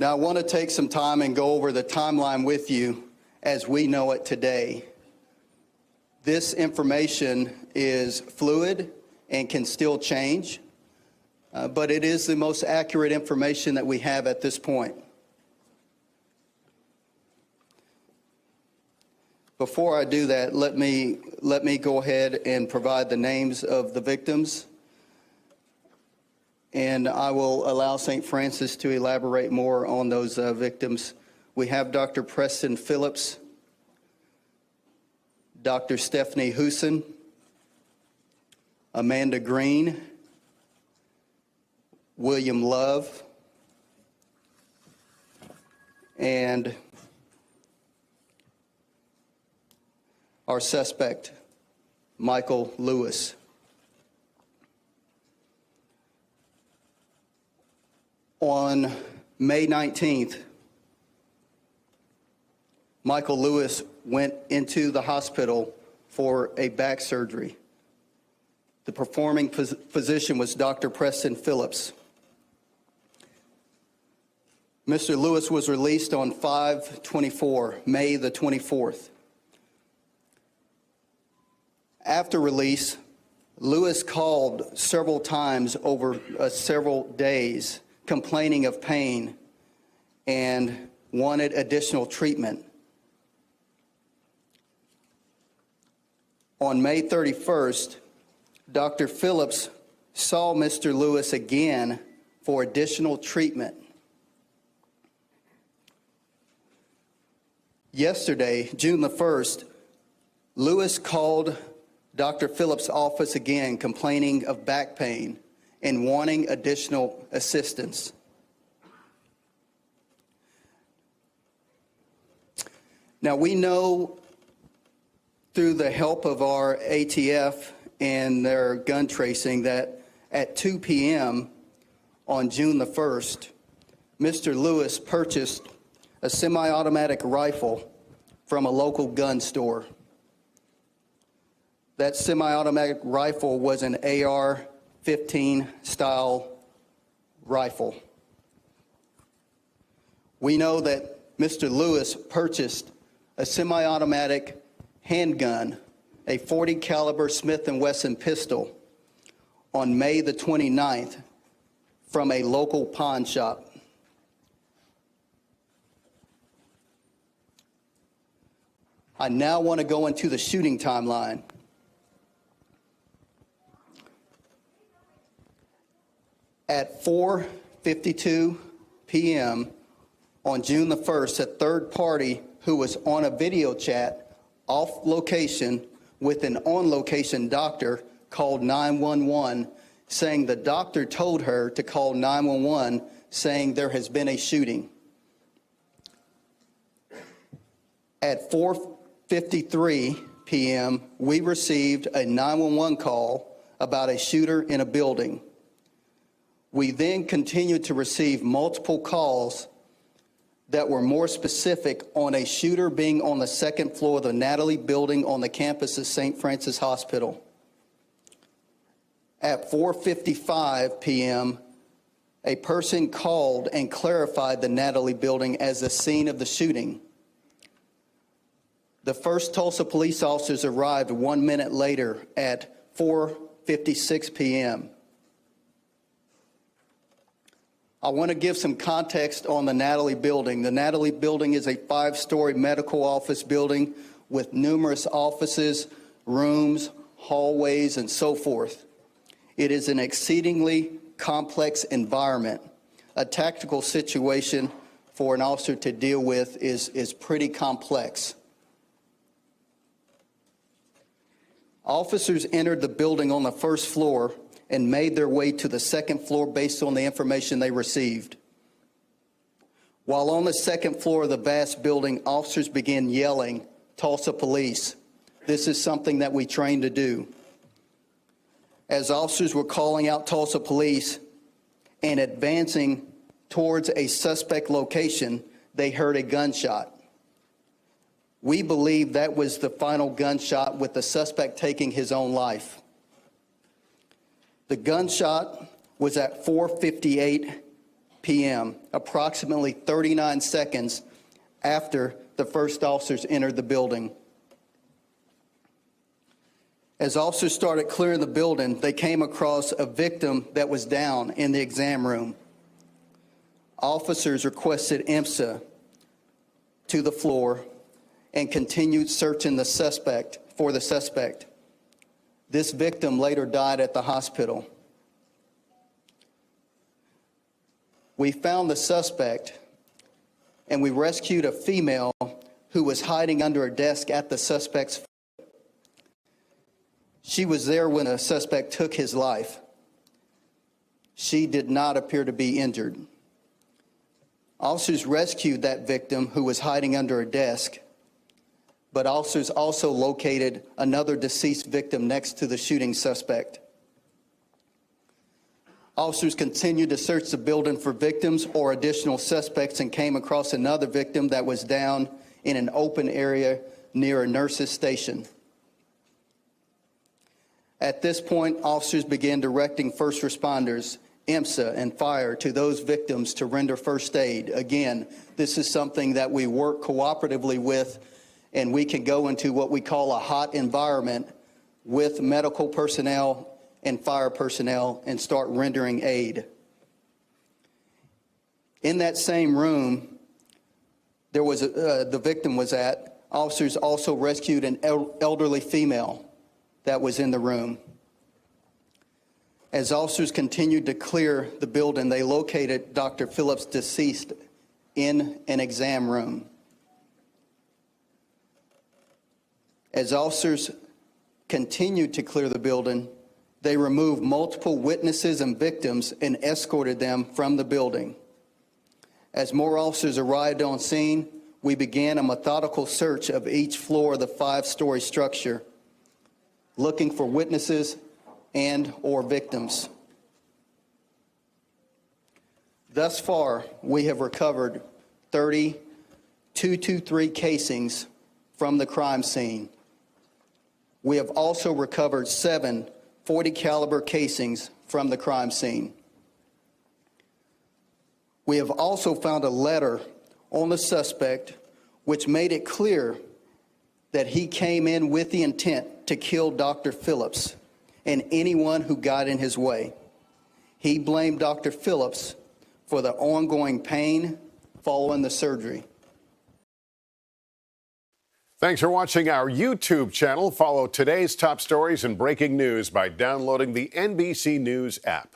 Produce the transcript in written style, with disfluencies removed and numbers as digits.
Now, I want to take some time and go over the timeline with you as we know it today. This information is fluid and can still change, but it is the most accurate information that we have at this point. Before I do that, let me go ahead and provide the names of the victims, and I will allow St. Francis to elaborate more on those victims. We have Dr. Preston Phillips, Dr. Stephanie Huson, Amanda Green, William Love, and our suspect, Michael Lewis. On May 19th, Michael Lewis went into the hospital for a back surgery. The performing physician was Dr. Preston Phillips. Mr. Lewis was released on 5/24, May the 24th. After release, Lewis called several times over several days, complaining of pain and wanted additional treatment. On May 31st, Dr. Phillips saw Mr. Lewis again for additional treatment. Yesterday, June the 1st, Lewis called Dr. Phillips' office again, complaining of back pain and wanting additional assistance. Now, we know through the help of our ATF and their gun tracing that at 2 p.m. on June the 1st, Mr. Lewis purchased a semi-automatic rifle from a local gun store. That semi-automatic rifle was an AR-15 style rifle. We know that Mr. Lewis purchased a semi-automatic handgun, a .40 caliber Smith & Wesson pistol, on May the 29th from a local pawn shop. I now want to go into the shooting timeline. At 4:52 p.m. on June the 1st, a third party who was on a video chat off location with an on-location doctor called 911, saying the doctor told her to call 911, saying there has been a shooting. At 4:53 p.m., we received a 911 call about a shooter in a building. We then continued to receive multiple calls that were more specific on a shooter being on the second floor of the Natalie building on the campus of St. Francis Hospital. At 4:55 p.m., a person called and clarified the Natalie building as the scene of the shooting. The first Tulsa police officers arrived 1 minute later at 4:56 p.m. I want to give some context on the Natalie building. The Natalie building is a 5-story medical office building with numerous offices, rooms, hallways, and so forth. It is an exceedingly complex environment. A tactical situation for an officer to deal with is pretty complex. Officers entered the building on the first floor and made their way to the second floor based on the information they received. While on the second floor of the vast building, officers began yelling, "Tulsa police." This is something that we train to do. As officers were calling out Tulsa police and advancing towards a suspect location, they heard a gunshot. We believe that was the final gunshot, with the suspect taking his own life. The gunshot was at 4:58 p.m., approximately 39 seconds after the first officers entered the building. As officers started clearing the building, they came across a victim that was down in the exam room. Officers requested IMSA to the floor and continued searching for the suspect. This victim later died at the hospital. We found the suspect, and we rescued a female who was hiding under a desk at the suspect's foot. She was there when the suspect took his life. She did not appear to be injured. Officers rescued that victim who was hiding under a desk, but officers also located another deceased victim next to the shooting suspect. Officers continued to search the building for victims or additional suspects and came across another victim that was down in an open area near a nurse's station. At this point, officers began directing first responders, IMSA, and fire to those victims to render first aid. Again, this is something that we work cooperatively with, and we can go into what we call a hot environment with medical personnel and fire personnel and start rendering aid. In that same room there was the victim was at, officers also rescued an elderly female that was in the room. As officers continued to clear the building, they located Dr. Phillips deceased in an exam room. As officers continued to clear the building, they removed multiple witnesses and victims and escorted them from the building. As more officers arrived on scene, we began a methodical search of each floor of the 5-story structure, looking for witnesses and/or victims. Thus far, we have recovered 30 .223 casings from the crime scene. We have also recovered 7 .40 caliber casings from the crime scene. We have also found a letter on the suspect which made it clear that he came in with the intent to kill Dr. Phillips and anyone who got in his way. He blamed Dr. Phillips for the ongoing pain following the surgery. Thanks for watching our YouTube channel. Follow today's top stories and breaking news by downloading the NBC News app.